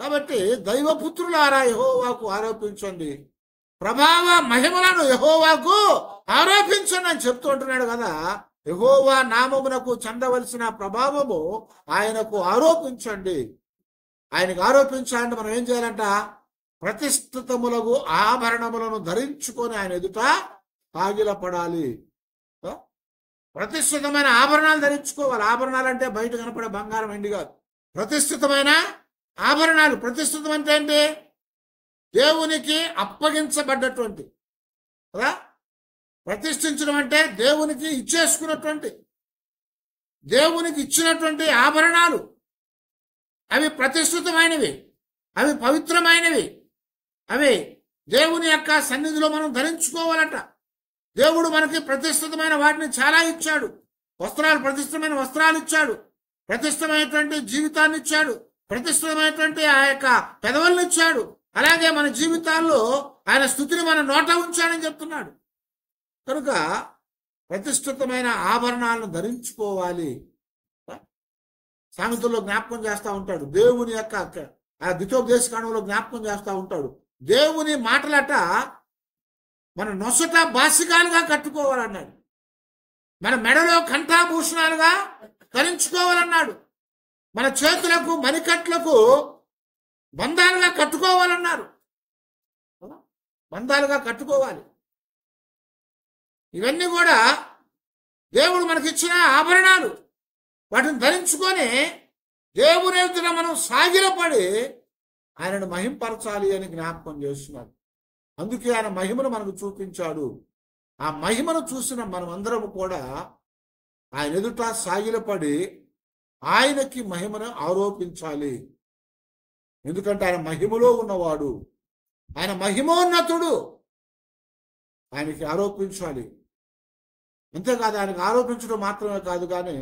కాబట్టి దైవపుత్రులారా యెహోవాకు ఆరోపించండి, ప్రభావ మహిమలను యెహోవాకు ఆరోపించండి అని చెప్తూ ఉంటున్నాడు కదా. యెహోవా నామమునకు చెందవలసిన ప్రభావము ఆయనకు ఆరోపించండి. ఆయనకు ఆరోపించాలంటే మనం ఏం చేయాలంట? ప్రతిష్ఠితములకు ఆభరణములను ధరించుకొని ఆయన ఎదుట సాగిలపడాలి. ప్రతిష్ఠితమైన ఆభరణాలు ధరించుకోవాలి. ఆభరణాలు అంటే బయట కనపడే బంగారం వెండి కాదు. ప్రతిష్ఠితమైన ఆభరణాలు. ప్రతిష్ఠితం అంటే ఏంటి? దేవునికి అప్పగించబడ్డటువంటి కదా. ప్రతిష్ఠించడం అంటే దేవునికి ఇచ్చేసుకున్నటువంటి, దేవునికి ఇచ్చినటువంటి ఆభరణాలు. అవి ప్రతిష్ఠితమైనవి, అవి పవిత్రమైనవి, అవి దేవుని యొక్క సన్నిధిలో మనం ధరించుకోవాలట. దేవుడు మనకి ప్రతిష్ఠితమైన వాటిని చాలా ఇచ్చాడు. వస్త్రాలు, ప్రతిష్ఠితమైన వస్త్రాలు ఇచ్చాడు. ప్రతిష్ఠితమైనటువంటి జీవితాన్ని ఇచ్చాడు. ప్రతిష్ఠితమైనటువంటి ఆ యొక్క పెదవులను ఇచ్చాడు. అలాగే మన జీవితాల్లో ఆయన స్తుతిని మన నోట ఉంచాడని చెప్తున్నాడు. కనుక ప్రతిష్ఠితమైన ఆభరణాలను ధరించుకోవాలి. సామెతల్లో జ్ఞాపకం చేస్తూ ఉంటాడు. దేవుని యొక్క ఆ ద్వితోపదేశకాండంలో జ్ఞాపకం చేస్తూ ఉంటాడు. దేవుని మాటలట మన నొసట బాసికాలుగా కట్టుకోవాలన్నాడు. మన మెడలో కంఠాభూషణాలుగా ధరించుకోవాలన్నాడు. మన చేతులకు మణికట్లకు బంధాలుగా కట్టుకోవాలన్నారు. బంధాలుగా కట్టుకోవాలి. ఇవన్నీ కూడా దేవుడు మనకిచ్చిన ఆభరణాలు. వాటిని ధరించుకొని దేవుని ఎదుట మనం సాగిలపడి ఆయనను మహింపరచాలి అని జ్ఞాపకం చేస్తున్నాడు. అందుకే ఆయన మహిమను మనకు చూపించాడు. ఆ మహిమను చూసిన మనం అందరము కూడా ఆయన ఎదుట సాగిలపడి ఆయనకి మహిమను ఆరోపించాలి. ఎందుకంటే ఆయన మహిమలో ఉన్నవాడు, ఆయన మహిమోన్నతుడు. ఆయనకి ఆరోపించాలి. అంతేకాదు, ఆయనకు ఆరోపించడం మాత్రమే కాదు, కానీ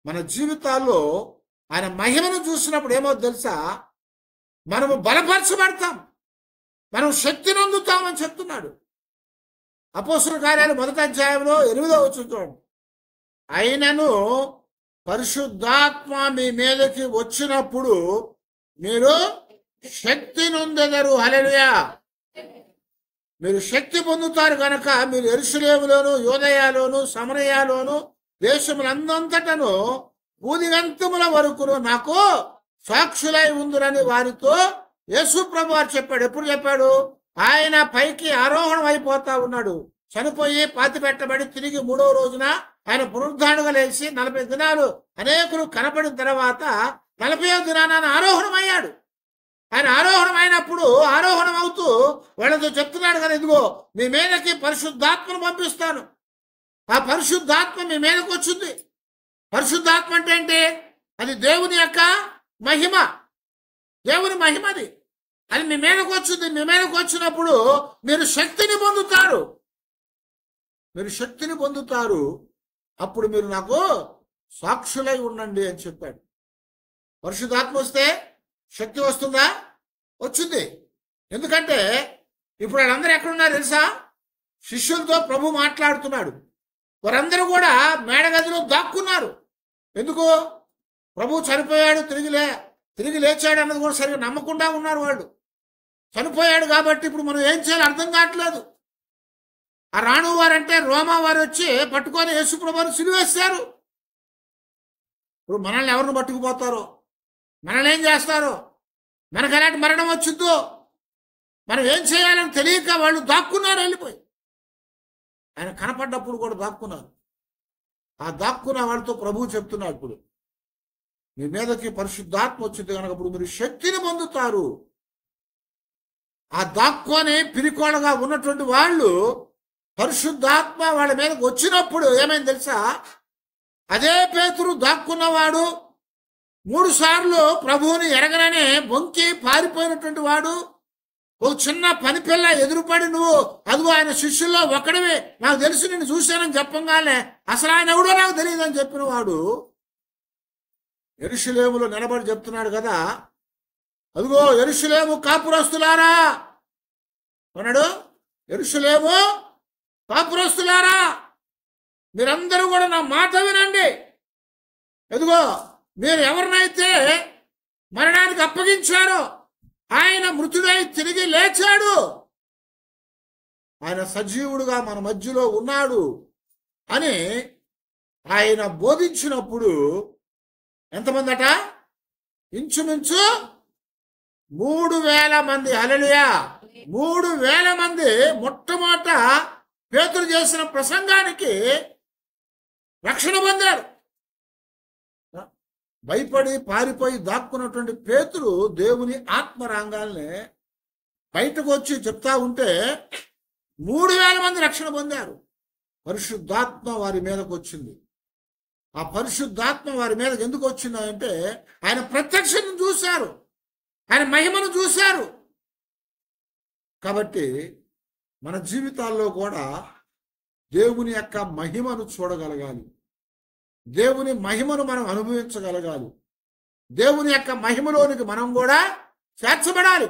మన జీవితాల్లో ఆయన మహిమను చూసినప్పుడు ఏమో తెలుసా, మనము బలపరచబడతాం, మనం శక్తిని అందుతామని చెప్తున్నాడు. అపోస్తలుల కార్యాలు 1వ అధ్యాయంలో 8వ వచనం చూడండి. అయినను పరిశుద్ధాత్మ మీ మీదకి వచ్చినప్పుడు మీరు శక్తి నొందెదరు. హల్లెలూయా. మీరు శక్తి పొందుతారు కనుక మీరు యెరూషలేములోను, యూదయలోను, సమరయలోను, దేశములందంతటను భూదిగంతముల వరకును నాకు సాక్షులై ఉందురని వారితో యేసు ప్రభువు వారు చెప్పాడు. ఎప్పుడు చెప్పాడు? ఆయన పైకి ఆరోహణం అయిపోతా ఉన్నాడు. చనిపోయి పాతి పెట్టబడి తిరిగి 3వ రోజున ఆయన పునరుద్ధారణగా లేచి 40 దినాలు అనేకులు కనపడిన తర్వాత 40వ దినాన ఆరోహణం అయ్యాడు. ఆయన ఆరోహణం అయినప్పుడు ఆరోహణం అవుతూ వాళ్ళతో చెప్తున్నాడు కదా, ఇదిగో మీ మీదకి పరిశుద్ధాత్మను పంపిస్తాను. ఆ పరిశుద్ధాత్మ మీ మీదకి వచ్చింది. పరిశుద్ధాత్మ అంటే ఏంటి? అది దేవుని యొక్క మహిమ, దేవుని మహిమది. అది మీ మీదకి వచ్చింది. మీ మీదకి వచ్చినప్పుడు మీరు శక్తిని పొందుతారు. మీరు శక్తిని పొందుతారు. అప్పుడు మీరు నాకు సాక్షులై ఉండండి అని చెప్పాడు. పరిశుద్ధాత్మ వస్తే శక్తి వస్తుందా? వచ్చింది. ఎందుకంటే ఇప్పుడు వాళ్ళందరూ ఎక్కడున్నారు తెలుసా? శిష్యులతో ప్రభు మాట్లాడుతున్నాడు. వారందరూ కూడా మేడగదిలో దాక్కున్నారు. ఎందుకు? ప్రభు చనిపోయాడు, తిరిగి లేచాడు అన్నది కూడా సరిగ్గా నమ్మకుండా ఉన్నారు వాళ్ళు. చనిపోయాడు కాబట్టి ఇప్పుడు మనం ఏం చేయాలో అర్థం కావట్లేదు. ఆ రాణు వారంటే రోమా వారు వచ్చి పట్టుకొని యేసుప్రభువుని సిలువేశారు. ఇప్పుడు మనల్ని ఎవరిని పట్టుకుపోతారో, మనల్ని ఏం చేస్తారో, మనకు ఎలాంటి మరణం వచ్చిందో మనం ఏం చేయాలని తెలియక వాళ్ళు దాక్కున్నారు, వెళ్ళిపోయి. ఆయన కనపడ్డప్పుడు కూడా దాక్కున్నారు. ఆ దాక్కున్న వాళ్ళతో ప్రభువు చెప్తున్నాడు, ఇప్పుడు మీ మీదకి పరిశుద్ధాత్మ వచ్చింది కనుక ఇప్పుడు మీరు శక్తిని పొందుతారు. ఆ దాక్కొని పిరికోళగా ఉన్నటువంటి వాళ్ళు పరిశుద్ధాత్మ వాళ్ళ మీదకి వచ్చినప్పుడు ఏమైంది తెలుసా? అదే పేతురు దాక్కున్నవాడు 3 సార్లు ప్రభువుని ఎరగననే బొంకి పారిపోయినటువంటి వాడు, ఒక చిన్న పని పిల్ల ఎదురుపడి నువ్వు అదిగో ఆయన శిష్యుల్లో ఒకడివే, నాకు తెలిసి నేను చూశానని చెప్పంగానే అసలు ఆయన ఎవడో నాకు తెలియదని చెప్పిన వాడు యెరూషలేములో నిలబడి చెప్తున్నాడు కదా, అదిగో యెరూషలేము కాపురస్తులారా అన్నాడు. యెరూషలేము కాపురస్తులారా, మీరందరూ కూడా నా మాట వినండి. ఎదుగో మీరు ఎవరినైతే మరణానికి అప్పగించారో ఆయన మృతుడై తిరిగి లేచాడు, ఆయన సజీవుడుగా మన మధ్యలో ఉన్నాడు అని ఆయన బోధించినప్పుడు ఎంతమంది అట? ఇంచుమించు 3,000 మంది. హల్లెలూయా! 3,000 మంది మొట్టమొదట పేతురు చేసిన ప్రసంగానికి రక్షణ పొందారు. భయపడి పారిపోయి దాక్కున్నటువంటి పేతురు దేవుని ఆత్మ రాగాల్ని బయటకు వచ్చి చెప్తా ఉంటే 3,000 మంది రక్షణ పొందారు. పరిశుద్ధాత్మ వారి మీదకు వచ్చింది. ఆ పరిశుద్ధాత్మ వారి మీదకి ఎందుకు వచ్చిందంటే ఆయన ప్రత్యక్షను చూశారు, ఆయన మహిమను చూశారు. కాబట్టి మన జీవితాల్లో కూడా దేవుని యొక్క మహిమను చూడగలగాలి, దేవుని మహిమను మనం అనుభవించగలగాలి, దేవుని యొక్క మహిమలోనికి మనం కూడా చేర్చబడాలి.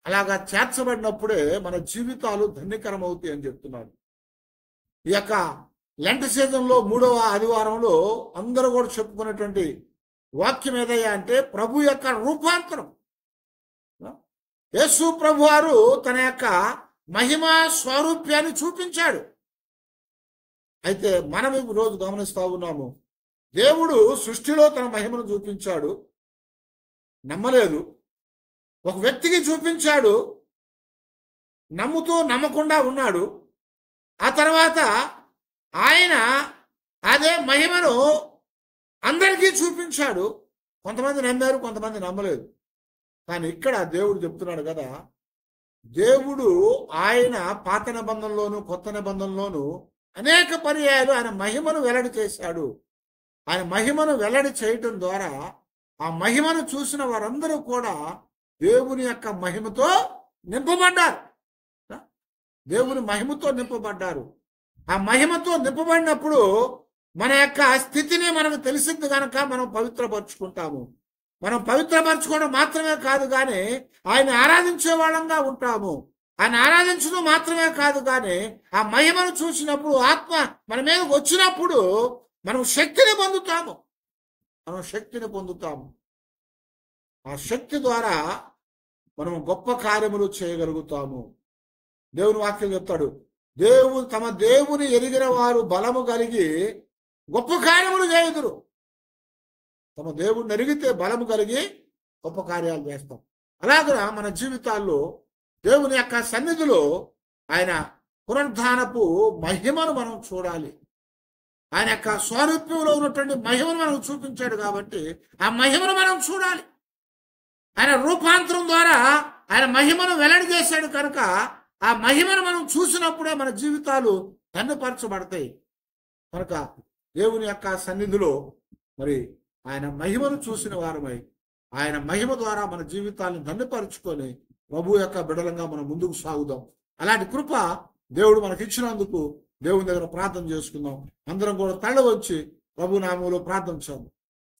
అలాగా చేర్చబడినప్పుడే మన జీవితాలు ధన్యకరం అవుతాయి అని చెప్తున్నాడు. ఈ యొక్క లెంట్ సీజన్లో 3వ ఆదివారంలో అందరూ కూడా చెప్పుకున్నటువంటి వాక్యం ఏదయ్యా అంటే ప్రభు యొక్క రూపాంతరం. యేసు ప్రభు వారు తన యొక్క మహిమ స్వరూప్యాన్ని చూపించాడు. అయితే మనం ఈ రోజు గమనిస్తా ఉన్నాము, దేవుడు సృష్టిలో తన మహిమను చూపించాడు, నమ్మలేదు. ఒక వ్యక్తికి చూపించాడు, నమ్ముతూ నమ్మకుండా ఉన్నాడు. ఆ తర్వాత ఆయన అదే మహిమను అందరికీ చూపించాడు. కొంతమంది నమ్మారు, కొంతమంది నమ్మలేదు. కానీ ఇక్కడ దేవుడు చెప్తున్నాడు కదా, దేవుడు ఆయన పాత నిబంధనలోను కొత్త నిబంధనలోను అనేక పర్యాయాలు ఆయన మహిమను వెల్లడి చేశాడు. ఆయన మహిమను వెల్లడి చేయటం ద్వారా ఆ మహిమను చూసిన వారందరూ కూడా దేవుని యొక్క మహిమతో నింపబడ్డారు. దేవుని మహిమతో నింపబడ్డారు. ఆ మహిమతో నింపబడినప్పుడు మన యొక్క స్థితిని మనకు తెలిసింది కనుక మనం పవిత్రపరుచుకుంటాము. మనం పవిత్రపరచుకోవడం మాత్రమే కాదు కానీ ఆయన ఆరాధించే వాళ్ళంగా ఉంటాము. ఆయన ఆరాధించడం మాత్రమే కాదు కానీ ఆ మహిమను చూసినప్పుడు ఆత్మ మన మీదకి వచ్చినప్పుడు మనం శక్తిని పొందుతాము. ఆ శక్తి ద్వారా మనం గొప్ప కార్యములు చేయగలుగుతాము. దేవుని వాక్యం చెప్తాడు, తమ దేవుని ఎరిగిన వారు బలము కలిగి గొప్ప కార్యములు చేయుదురు. తమ దేవుడిని ఎరిగితే బలము కలిగి గొప్ప కార్యాలు చేస్తాం. అలాగా మన జీవితాల్లో దేవుని యొక్క సన్నిధిలో ఆయన పునరుద్ధానపు మహిమను మనం చూడాలి. ఆయన యొక్క స్వరూప్యంలో ఉన్నటువంటి మహిమను మనం చూపించాడు కాబట్టి ఆ మహిమను మనం చూడాలి. ఆయన రూపాంతరం ద్వారా ఆయన మహిమను వెల్లడి చేశాడు కనుక ఆ మహిమను మనం చూసినప్పుడే మన జీవితాలు ధన్యపరచబడతాయి. కనుక దేవుని యొక్క సన్నిధిలో మరి ఆయన మహిమను చూసిన వారమై ఆయన మహిమ ద్వారా మన జీవితాలను ధన్యపరుచుకొని ప్రభు యొక్క బిడలంగా మనం ముందుకు సాగుదాం. అలాంటి కృప దేవుడు మనకి ఇచ్చినందుకు దేవుని దగ్గర ప్రార్థన చేసుకుందాం. అందరం కూడా తల వంచి ప్రభు నామములో ప్రార్థన చేద్దాం.